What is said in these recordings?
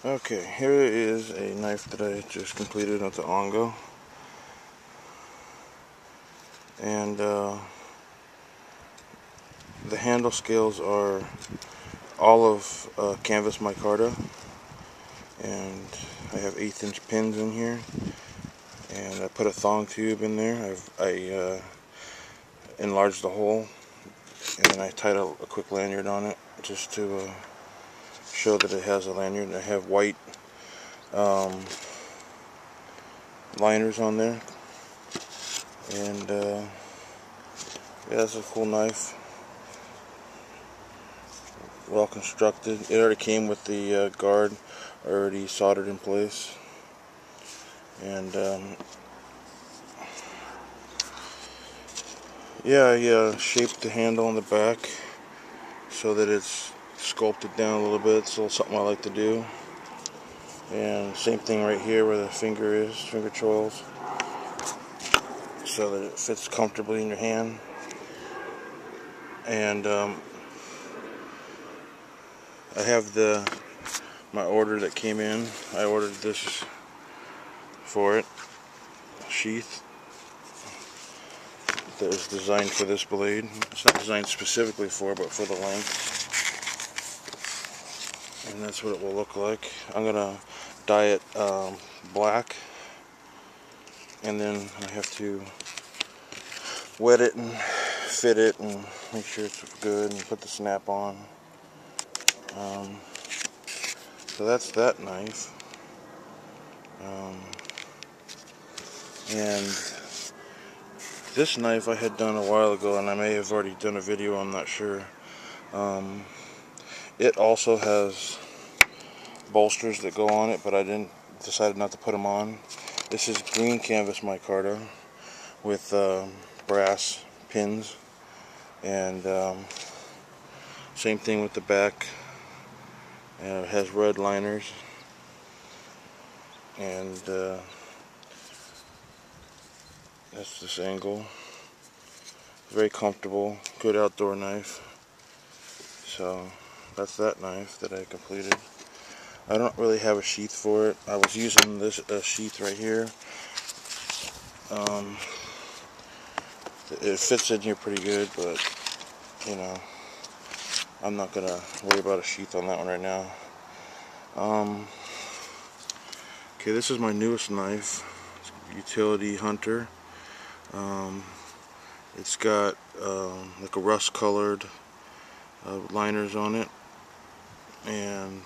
Okay, here is a knife that I just completed at the Ongo, and the handle scales are olive canvas micarta, and I have 1/8 inch pins in here, and I put a thong tube in there. I enlarged the hole, and then I tied a quick lanyard on it just to show that it has a lanyard. I have white liners on there, and yeah, that's a cool knife, well constructed. It already came with the guard already soldered in place, and yeah, I shaped the handle on the back so that it's sculpted down a little bit. It's a little something I like to do. And same thing right here where the finger is, finger choils, so that it fits comfortably in your hand. And I have my order that came in. I ordered this for it, sheath that was designed for this blade. It's not designed specifically for, but for the length. And that's what it will look like. I'm gonna dye it black, and then I have to wet it and fit it and make sure it's good and put the snap on. So that's that knife. And this knife I had done a while ago, and I may have already done a video, I'm not sure. It also has bolsters that go on it, but I decided not to put them on. This is green canvas micarta with brass pins, and same thing with the back. It has red liners, and that's this angle. Very comfortable, good outdoor knife. So that's that knife that I completed. I don't really have a sheath for it. I was using this sheath right here. It fits in here pretty good, but you know, I'm not gonna worry about a sheath on that one right now. Okay, this is my newest knife. It's Utility Hunter. It's got like a rust colored liners on it, and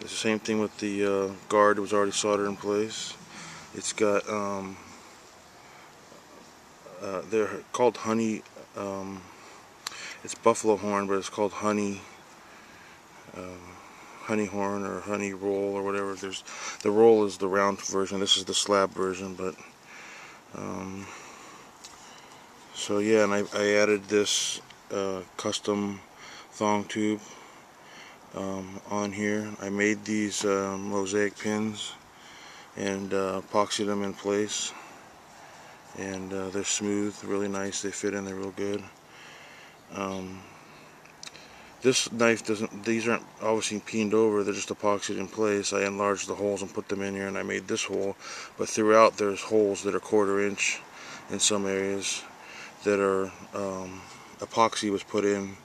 it's the same thing with the guard. It was already soldered in place. It's got they're called honey. It's buffalo horn, but it's called honey horn or honey roll or whatever. The roll is the round version. This is the slab version, but so yeah, and I added this custom thong tube on here. I made these mosaic pins and epoxied them in place, and they're smooth, really nice. They fit in there real good. This knife these aren't obviously peened over, they're just epoxied in place. I enlarged the holes and put them in here, and I made this hole, but throughout there's holes that are 1/4 inch in some areas that are epoxy was put in.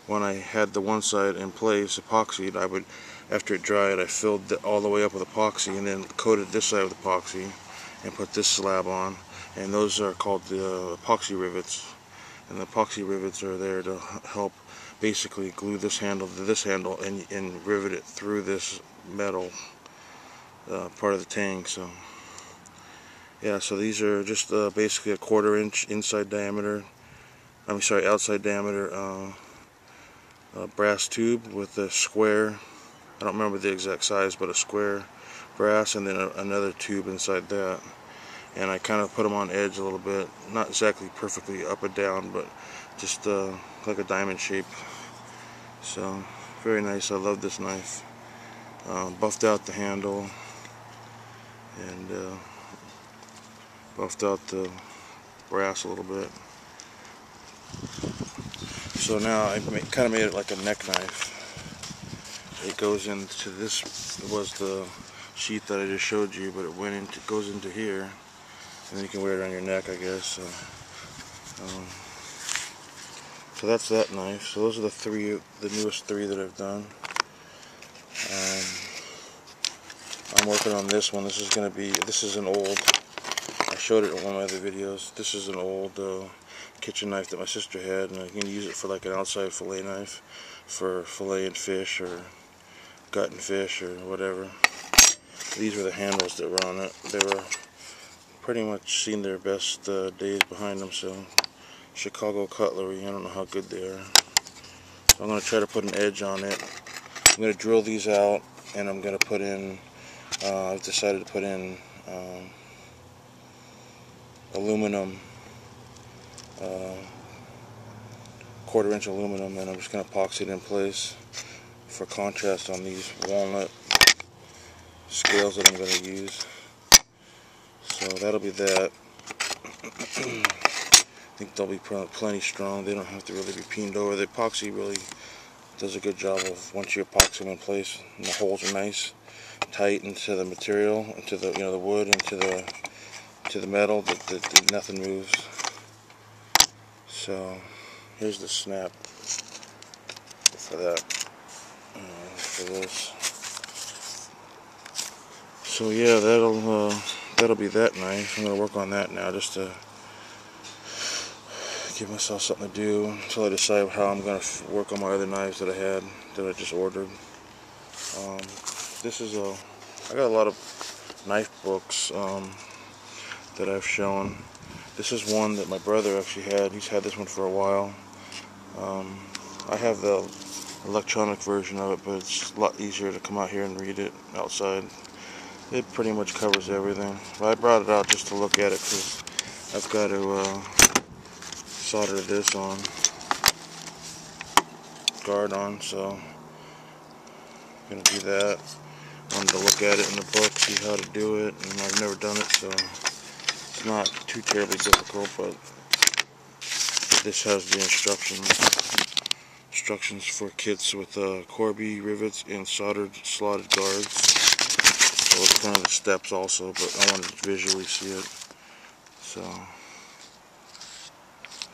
When I had the one side in place epoxied, I would, after it dried, I filled all the way up with epoxy and then coated this side with epoxy and put this slab on, and those are called the epoxy rivets. And the epoxy rivets are there to help basically glue this handle to this handle and rivet it through this metal part of the tang. So yeah, so these are just basically a 1/4 inch inside diameter, outside diameter brass tube with a square, I don't remember the exact size, but a square brass, and then another tube inside that. And I kind of put them on edge a little bit, not exactly perfectly up and down, but just like a diamond shape. So very nice. I love this knife. Buffed out the handle and buffed out the brass a little bit. So now I kind of made it like a neck knife. it goes into this. It was the sheath that I just showed you, but it goes into here, and then you can wear it on your neck, I guess. So that's that knife. So those are the newest three that I've done. I'm working on this one. This is an old, I showed it in one of my other videos. This is an old kitchen knife that my sister had, and I can use it for like an outside fillet knife for filleting fish or gutting fish or whatever. These were the handles that were on it. They were pretty much seen their best days behind them, so Chicago Cutlery, I don't know how good they are. So I'm going to try to put an edge on it. I'm going to drill these out, and I'm going to put in, I've decided to put in aluminum, 1/4-inch aluminum, and I'm just going to epoxy it in place for contrast on these walnut scales that I'm going to use. So that'll be that. I think they'll be plenty strong. They don't have to really be peened over. The epoxy really does a good job of, once you epoxy them in place, and the holes are nice, tight into the material, into the the wood, into the metal, that nothing moves. So here's the snap for that, for this. So yeah, that'll be that knife. I'm gonna work on that now, just to give myself something to do until I decide how I'm gonna work on my other knives that I just ordered. I got a lot of knife books that I've shown. This is one that my brother actually had. He's had this one for a while. I have the electronic version of it, but it's a lot easier to come out here and read it outside. It pretty much covers everything. But I brought it out just to look at it because I've got to solder this on, guard on, so I'm going to do that. I wanted to look at it in the book, see how to do it, and I've never done it, so it's not too terribly difficult, but this has the instructions for kits with Corby rivets and slotted guards. So it's kind of the steps also, but I wanted to visually see it. So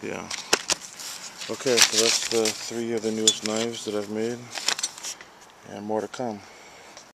yeah. Okay, so that's the 3 of the newest knives that I've made, and more to come.